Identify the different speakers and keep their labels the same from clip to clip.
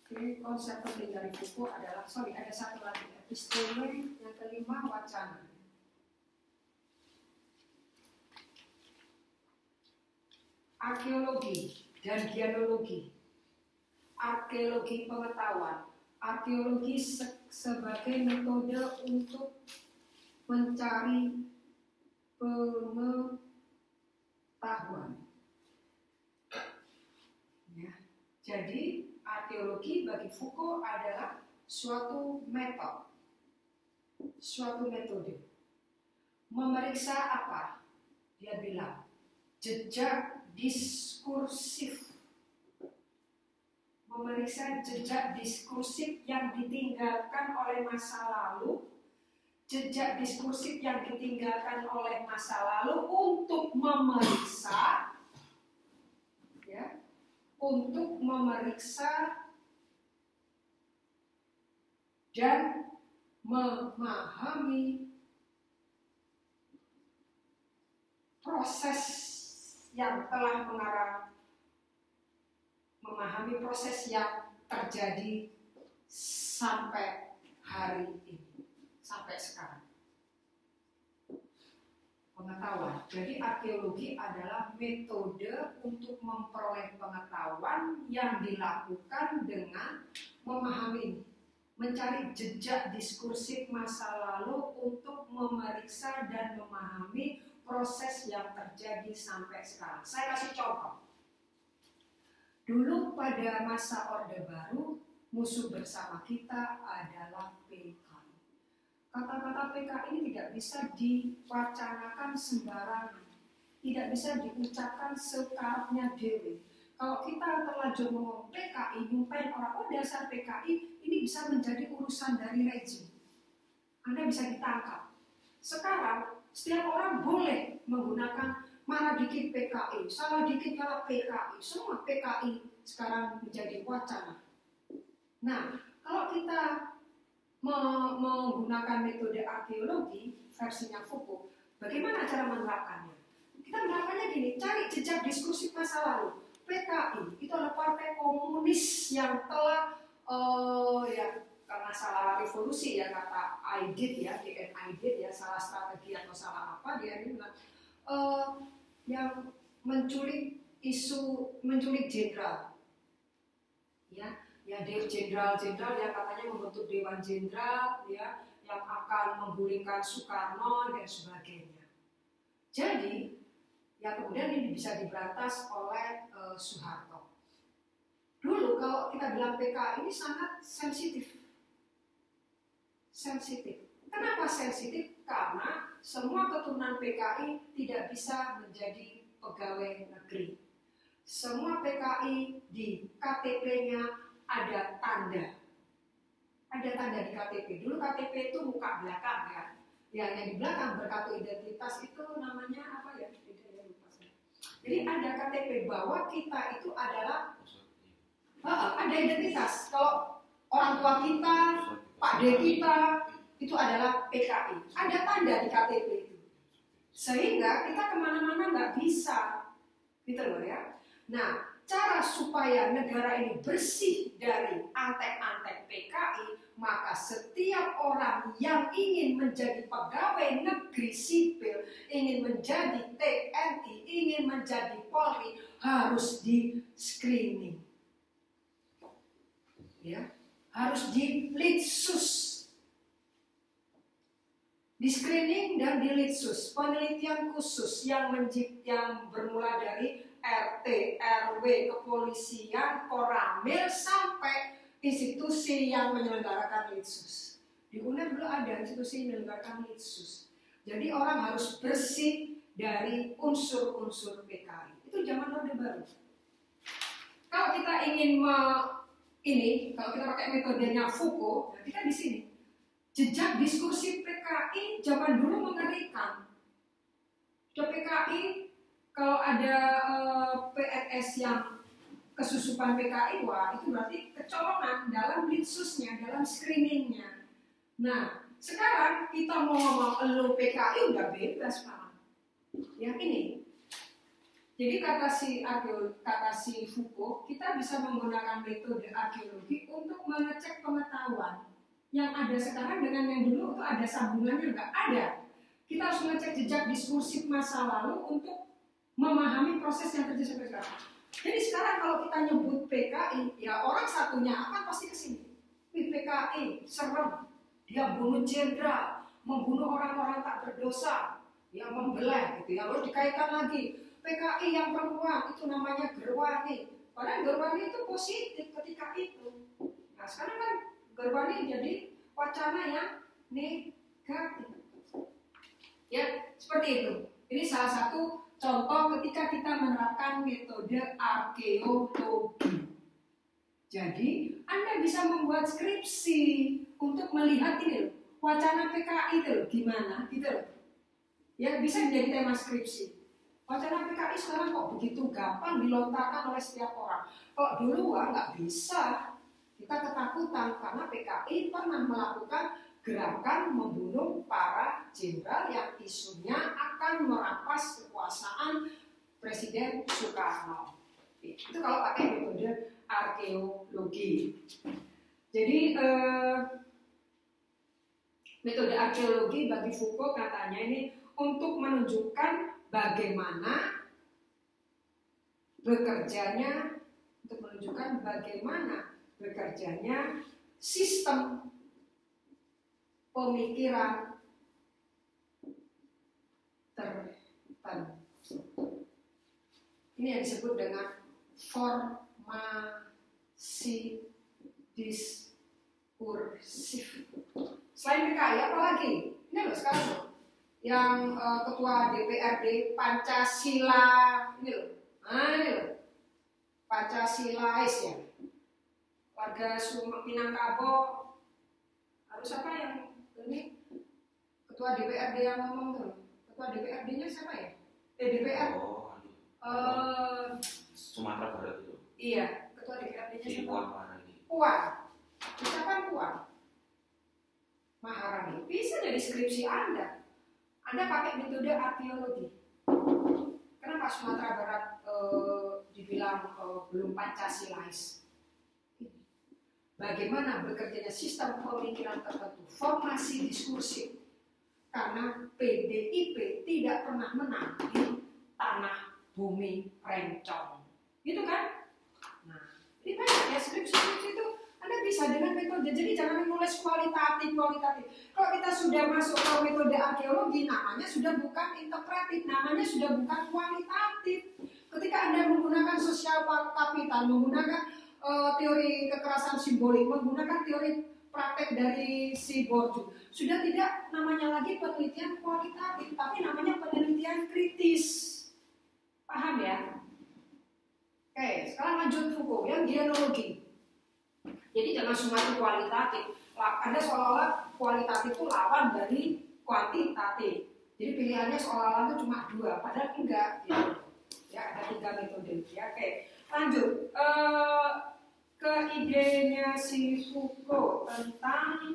Speaker 1: Oke, konsep penting dari Foucault adalah, ada satu lagi, episteme, yang kelima wacana. Arkeologi dan genealogi. Arkeologi pengetahuan. Arkeologi sebagai metode untuk mencari pengetahuan. Ya. Jadi arkeologi bagi Foucault adalah suatu metode. Memeriksa apa? Dia bilang jejak diskursif. Memeriksa jejak diskursif yang ditinggalkan oleh masa lalu. Jejak diskursif yang ditinggalkan oleh masa lalu untuk memeriksa, ya, untuk memeriksa dan memahami proses yang telah mengarah, memahami proses yang terjadi sampai hari ini, sampai sekarang. Pengetahuan. Jadi arkeologi adalah metode untuk memperoleh pengetahuan yang dilakukan dengan memahami, mencari jejak diskursif masa lalu untuk memeriksa dan memahami proses yang terjadi sampai sekarang. Saya kasih contoh. Dulu pada masa Orde Baru, musuh bersama kita adalah PKI. Kata-kata PKI ini tidak bisa diwacanakan sembarangan, tidak bisa diucapkan sekarapnya dewe. Kalau kita terlanjur ngomong PKI, nyumpain orang, oh dasar PKI, ini bisa menjadi urusan dari rejim. Anda bisa ditangkap. Sekarang, setiap orang boleh menggunakan marah dikit PKI, salah dikit malah PKI. Semua PKI sekarang menjadi wacana. Nah, kalau kita menggunakan metode arkeologi versinya Foucault, bagaimana cara menerapkannya? Kita menerapkannya gini, cari jejak diskursif masa lalu. PKI itu adalah partai komunis yang telah ya karena salah revolusi ya, kata Aidit ya, DN Aidit ya, salah strategi atau salah apa, dia ini bilang yang menculik jenderal, ya jenderal yang katanya membentuk dewan jenderal ya, yang akan menggulingkan Soekarno dan sebagainya. Jadi ya kemudian ini bisa diberantas oleh Soeharto. Dulu kalau kita bilang PKI ini sangat sensitif. Kenapa sensitif? Karena semua keturunan PKI tidak bisa menjadi pegawai negeri. Semua PKI di KTP-nya ada tanda di KTP. Dulu KTP itu muka belakang ya. Yang di belakang berkartu identitas itu namanya apa ya? Jadi ada KTP bahwa kita itu adalah ada identitas. Kalau orang tua kita, Pak D kita itu adalah PKI. Ada tanda di KTP itu. Sehingga kita kemana-mana nggak bisa, gitu loh ya. Nah, cara supaya negara ini bersih dari antek-antek PKI, maka setiap orang yang ingin menjadi pegawai negeri sipil, ingin menjadi TNI, ingin menjadi Polri, harus di screening. Ya, harus di litsus. Di screening dan di litsus, penelitian khusus yang bermula dari RT, RW, kepolisian, koramil, sampai institusi yang menyelenggarakan litsus. Di UNER dulu ada institusi yang menyelenggarakan litsus. Jadi orang harus bersih dari unsur-unsur PKI. Itu zaman Orde Baru. Kalau kita ingin kalau kita pakai metodenya Foucault, kita di sini. Jejak diskursif PKI zaman dulu mengerikan. PKI kalau ada PNS yang kesusupan PKI, wah itu berarti kecolongan dalam litsusnya, dalam screeningnya. Nah, sekarang kita mau ngomong elu PKI udah bebas Pak. Yang ini. Jadi kata si Foucault, kita bisa menggunakan metode arkeologi untuk mengecek pengetahuan yang ada sekarang dengan yang dulu itu ada sambungannya nggak ada. Kita harus mengecek jejak diskursif masa lalu untuk memahami proses yang terjadi sampai sekarang. Jadi sekarang kalau kita nyebut PKI, ya orang satunya akan pasti kesini. PKI serem, dia bunuh jenderal, membunuh orang-orang tak berdosa, yang membelah gitu ya. Lalu dikaitkan lagi PKI yang perempuan itu namanya Gerwani. Padahal Gerwani itu positif ketika itu. Nah sekarang kan Gerwani jadi wacana yang negatif. Ya seperti itu. Ini salah satu contoh ketika kita menerapkan metode arkeologi. Jadi Anda bisa membuat skripsi untuk melihat ini loh, wacana PKI itu loh, gimana gitu loh. Ya bisa menjadi tema skripsi. Wacana PKI sekarang kok begitu gampang dilontarkan oleh setiap orang. Kalau dulu nggak bisa, kita ketakutan karena PKI pernah melakukan gerakan membunuh para jenderal yang isunya akan merampas kekuasaan Presiden Soekarno. Itu kalau pakai metode arkeologi. Jadi metode arkeologi bagi Foucault katanya ini untuk menunjukkan bagaimana bekerjanya sistem pemikiran tertentu. Ini yang disebut dengan formasi diskursif. Selain PKI apa lagi? Ini loh sekarang loh. Yang ketua DPRD Pancasila ini loh. Nah ini loh. Pancasilais ya. Warga Minangkabau harus apa yang ini ketua DPRD yang ngomong tuh. Ketua DPRD-nya siapa ya? DPR.
Speaker 2: Sumatera Barat itu.
Speaker 1: Iya, ketua DPRD-nya siapa?
Speaker 2: Puan.
Speaker 1: Ucapan Puan Maharani. Bisa jadi skripsi Anda. Anda pakai metode arkeologi. Kenapa Sumatera Barat dibilang belum Pancasilais? Bagaimana bekerjanya sistem pemikiran tertentu, formasi diskursif. Karena PDIP tidak pernah menang di tanah bumi rencong. Gitu kan? Nah, ini banyak ya skripsi itu Anda bisa dengan metode. Jadi jangan menulis kualitatif. Kalau kita sudah masuk ke metode arkeologi, namanya sudah bukan interpretif, namanya sudah bukan kualitatif. Ketika Anda menggunakan sosial kapital, menggunakan teori kekerasan simbolik, menggunakan teori praktek dari si Bourdieu, sudah tidak namanya lagi penelitian kualitatif, tapi namanya penelitian kritis. Paham ya? Oke, sekarang lanjut Foucault yang genealogi. Jadi jangan semua kualitatif. Ada seolah-olah kualitatif itu lawan dari kuantitatif. Jadi pilihannya seolah-olah itu cuma dua, padahal enggak. Gitu. Ya ada 3 metode. Ya, oke. Lanjut ke idenya si Foucault tentang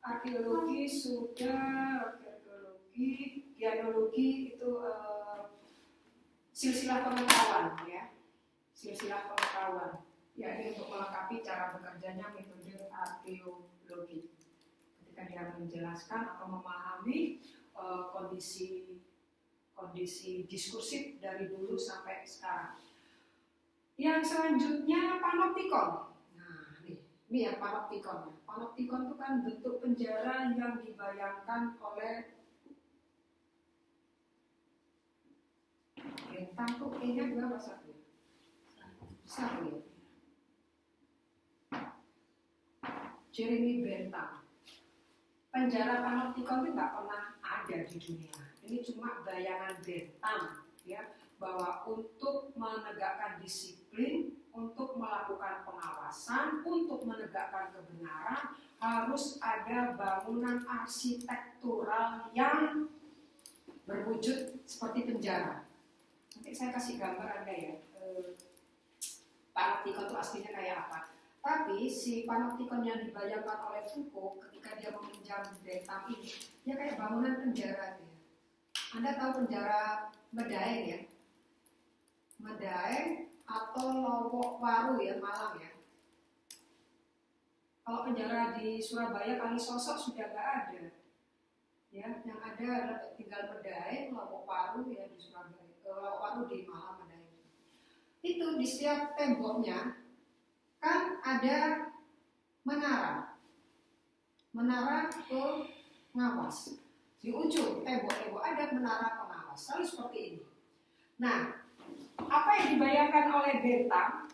Speaker 1: arkeologi sudah, genealogi itu silsilah pengetahuan ya, silsilah pengetahuan. Ya ini untuk melengkapi cara bekerjanya metode arkeologi. Ketika dia menjelaskan atau memahami kondisi diskursif dari dulu sampai sekarang. Yang selanjutnya panoptikon. Nah, ini ya panoptikon. Panoptikon itu kan bentuk penjara yang dibayangkan oleh bentang tuh E-nya berapa satu? Satu ya. Jeremy Bentham. Penjara panoptikon itu nggak pernah ada di dunia. Ini cuma bayangan Bentham ya. Bahwa untuk menegakkan disiplin, untuk melakukan pengawasan, untuk menegakkan kebenaran, harus ada bangunan arsitektural yang berwujud seperti penjara. Nanti saya kasih gambar Anda ya, panoptikon itu aslinya kayak apa. Tapi si panoptikon yang dibayangkan oleh Foucault ketika dia meminjam Bentham ini, dia kayak bangunan penjara. Ya. Anda tahu penjara Medaeng ya? Medaeng atau Lowokwaru ya, Malang ya. Kalau penjara di Surabaya Kalisosok sudah nggak ada, ya, yang ada tinggal Medaeng, Lowokwaru ya di Surabaya, Lowokwaru di Malang, Medaeng. Itu di setiap temboknya kan ada menara pengawas. Di ujung tembok-tembok ada menara pengawas, selalu seperti ini. Nah, apa yang dibayangkan oleh Bentham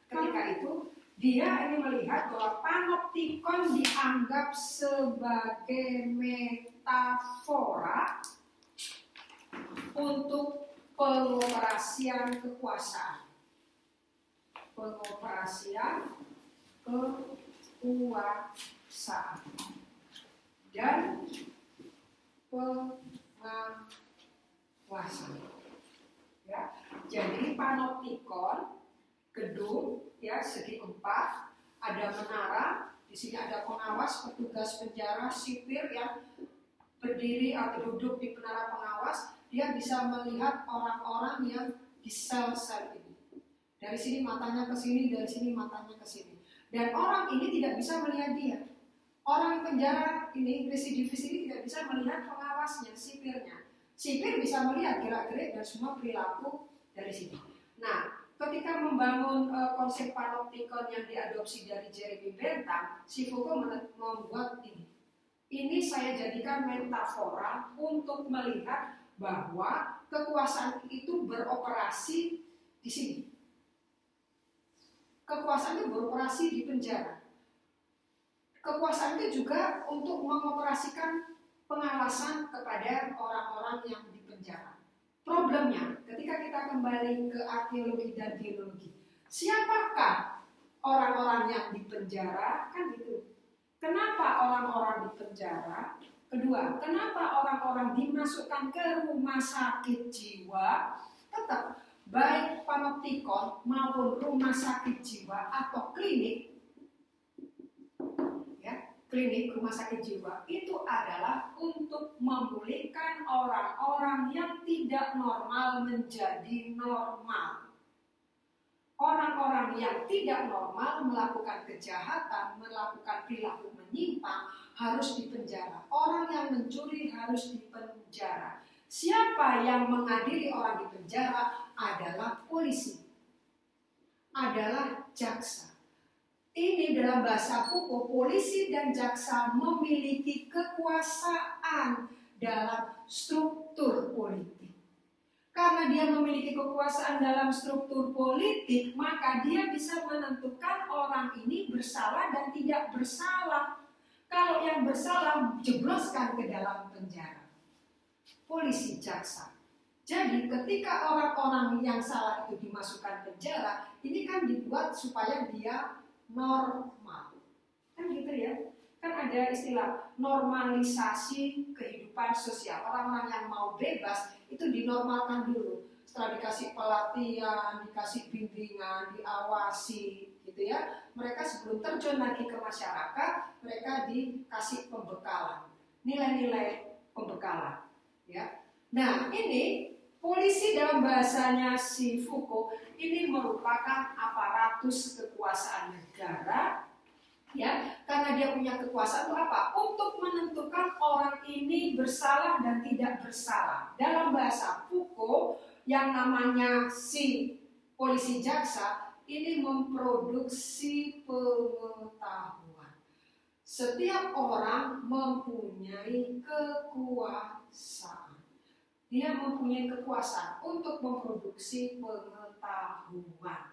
Speaker 1: ketika itu, dia ingin melihat bahwa panoptikon dianggap sebagai metafora untuk pengoperasian kekuasaan. Pengoperasian kekuasaan dan pengawasan. Ya, jadi panoptikon gedung ya segi empat, ada menara, di sini ada pengawas, petugas penjara sipir yang berdiri atau duduk di menara pengawas, dia bisa melihat orang-orang yang di sel-sel ini. Dari sini matanya ke sini, dari sini matanya ke sini. Dan orang ini tidak bisa melihat dia. Orang penjara ini, residivis ini tidak bisa melihat pengawasnya, sipirnya. Sipir bisa melihat gerak-gerik dan semua perilaku dari sini. Nah, ketika membangun konsep panoptikon yang diadopsi dari Jeremy Bentham, si Foucault membuat ini. Ini saya jadikan metafora untuk melihat bahwa kekuasaan itu beroperasi di sini. Kekuasaan itu beroperasi di penjara. Kekuasaan itu juga untuk mengoperasikan pengawasan kepada orang-orang yang di penjara. Problemnya, ketika kita kembali ke arkeologi dan geologi, siapakah orang-orang yang di penjara? Kan gitu. Kenapa orang-orang di penjara? Kedua, kenapa orang-orang dimasukkan ke rumah sakit jiwa? Tetap, baik panoptikon maupun rumah sakit jiwa atau klinik, klinik rumah sakit jiwa itu adalah untuk memulihkan orang-orang yang tidak normal menjadi normal. Orang-orang yang tidak normal melakukan kejahatan, melakukan perilaku menyimpang harus dipenjara. Orang yang mencuri harus dipenjara. Siapa yang mengadili orang di penjara adalah polisi, adalah jaksa. Ini dalam bahasa Foucault, polisi dan jaksa memiliki kekuasaan dalam struktur politik. Karena dia memiliki kekuasaan dalam struktur politik, maka dia bisa menentukan orang ini bersalah dan tidak bersalah. Kalau yang bersalah, jebloskan ke dalam penjara. Polisi, jaksa. Jadi ketika orang-orang yang salah itu dimasukkan penjara, ini kan dibuat supaya dia normal, kan gitu ya. Kan ada istilah normalisasi kehidupan sosial. Orang-orang yang mau bebas itu dinormalkan dulu. Setelah dikasih pelatihan, dikasih bimbingan, diawasi, gitu ya. Mereka sebelum terjun lagi ke masyarakat, mereka dikasih pembekalan, nilai-nilai pembekalan, ya. Nah, ini polisi dalam bahasanya si Foucault ini merupakan aparatus kekuasaan negara, ya, karena dia punya kekuasaan itu apa? Untuk menentukan orang ini bersalah dan tidak bersalah. Dalam bahasa Foucault yang namanya si polisi jaksa ini memproduksi pengetahuan. Setiap orang mempunyai kekuasaan. Dia mempunyai kekuasaan untuk memproduksi pengetahuan.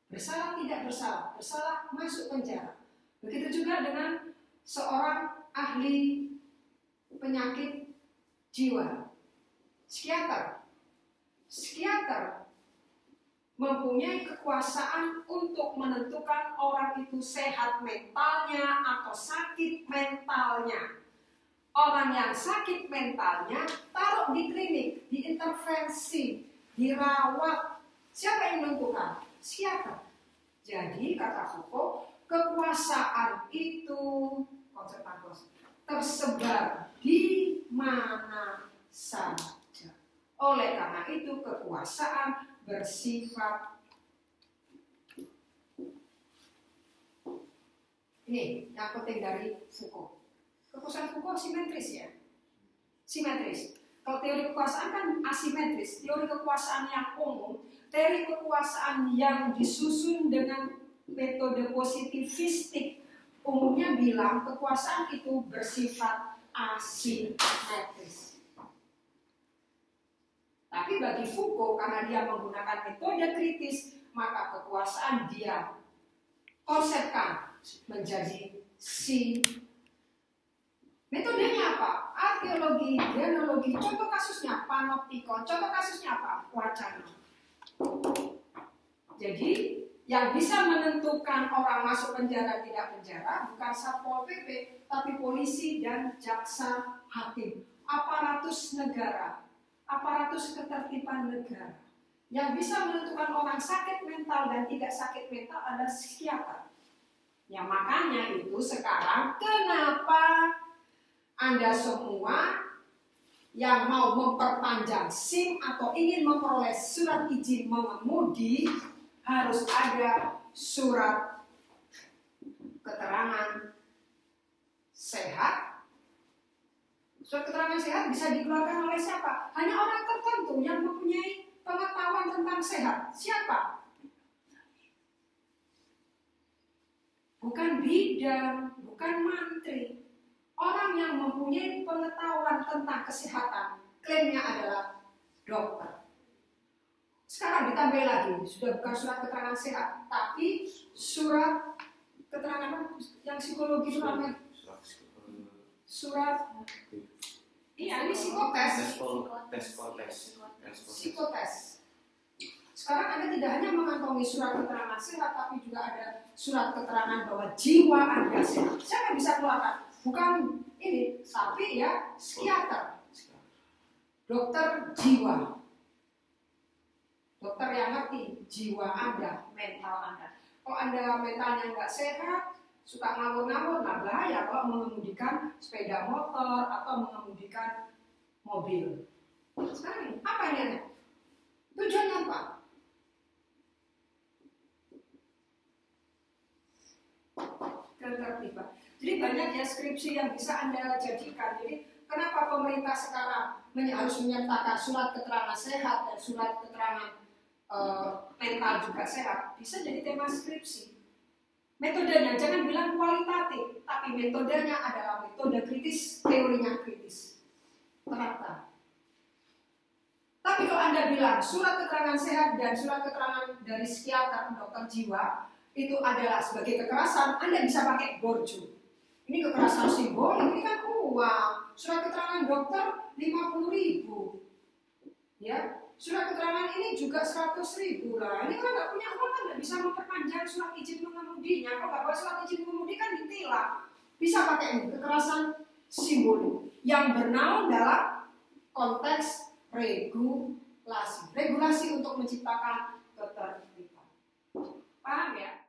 Speaker 1: Bersalah tidak bersalah, bersalah masuk penjara. Begitu juga dengan seorang ahli penyakit jiwa, psikiater. Psikiater mempunyai kekuasaan untuk menentukan orang itu sehat mentalnya atau sakit mentalnya. Orang yang sakit mentalnya taruh di klinik, diintervensi, dirawat. Siapa yang menentukan? Psikiater. Jadi kata Foucault, kekuasaan itu konsep tersebar di mana saja. Oleh karena itu kekuasaan bersifat Nih, yang penting dari Foucault. Kekuasaan Foucault simetris ya. Simetris. Kalau teori kekuasaan kan asimetris. Teori kekuasaan yang umum, teori kekuasaan yang disusun dengan metode positivistik umumnya bilang kekuasaan itu bersifat asimetris. Tapi bagi Foucault, karena dia menggunakan metode kritis, maka kekuasaan dia konsepkan menjadi metodenya apa? Arkeologi, genealogi, contoh kasusnya panoptikon, contoh kasusnya apa? Wacana. Jadi yang bisa menentukan orang masuk penjara tidak penjara bukan Satpol PP, tapi polisi dan jaksa hakim, aparatus negara, aparatus ketertiban negara. Yang bisa menentukan orang sakit mental dan tidak sakit mental adalah psikiater. Ya makanya itu sekarang kenapa Anda semua yang mau memperpanjang SIM atau ingin memperoleh surat izin mengemudi harus ada surat keterangan sehat. Surat keterangan sehat bisa dikeluarkan oleh siapa? Hanya orang tertentu yang mempunyai pengetahuan tentang sehat. Siapa? Bukan bidan, bukan mantri. Orang yang mempunyai pengetahuan tentang kesehatan, klaimnya adalah dokter. Sekarang ditambah lagi, sudah bukan surat keterangan sehat, tapi surat keterangan yang psikologi itu namanya surat. Iya, ini psikotes. Psikotes. Sekarang Anda tidak hanya mengantongi surat keterangan sehat, tapi juga ada surat keterangan bahwa jiwa Anda sehat. Siapa yang bisa keluarkan? Bukan ini, tapi ya psikiater, dokter jiwa, dokter yang ngerti jiwa Anda, mental Anda. Kalau Anda mentalnya nggak sehat, suka ngawur-ngawur, nah bahaya kalau mengemudikan sepeda motor atau mengemudikan mobil. Sekarang apa ini Anda? Tujuannya apa? Ketertiban. Jadi banyak ya skripsi yang bisa Anda jadikan. Jadi kenapa pemerintah sekarang harus menyertakan surat keterangan sehat dan surat keterangan mental juga sehat? Bisa jadi tema skripsi. Metodenya jangan bilang kualitatif, tapi metodenya adalah metode kritis, teorinya kritis. Terapkan. Tapi kalau Anda bilang surat keterangan sehat dan surat keterangan dari psikiater, dokter jiwa itu adalah sebagai kekerasan, Anda bisa pakai borju. Ini kekerasan simbolik, ini kan uang. Surat keterangan dokter 50.000. Ya, surat keterangan ini juga 100.000 lah. Ini kan nggak punya uang kan nggak bisa memperpanjang surat izin mengemudinya. Kalau nggak bawa surat izin mengemudi kan ditilang. Bisa pakai ini kekerasan simbolik yang bernaung dalam konteks regulasi. Regulasi untuk menciptakan ketertiban. Paham ya?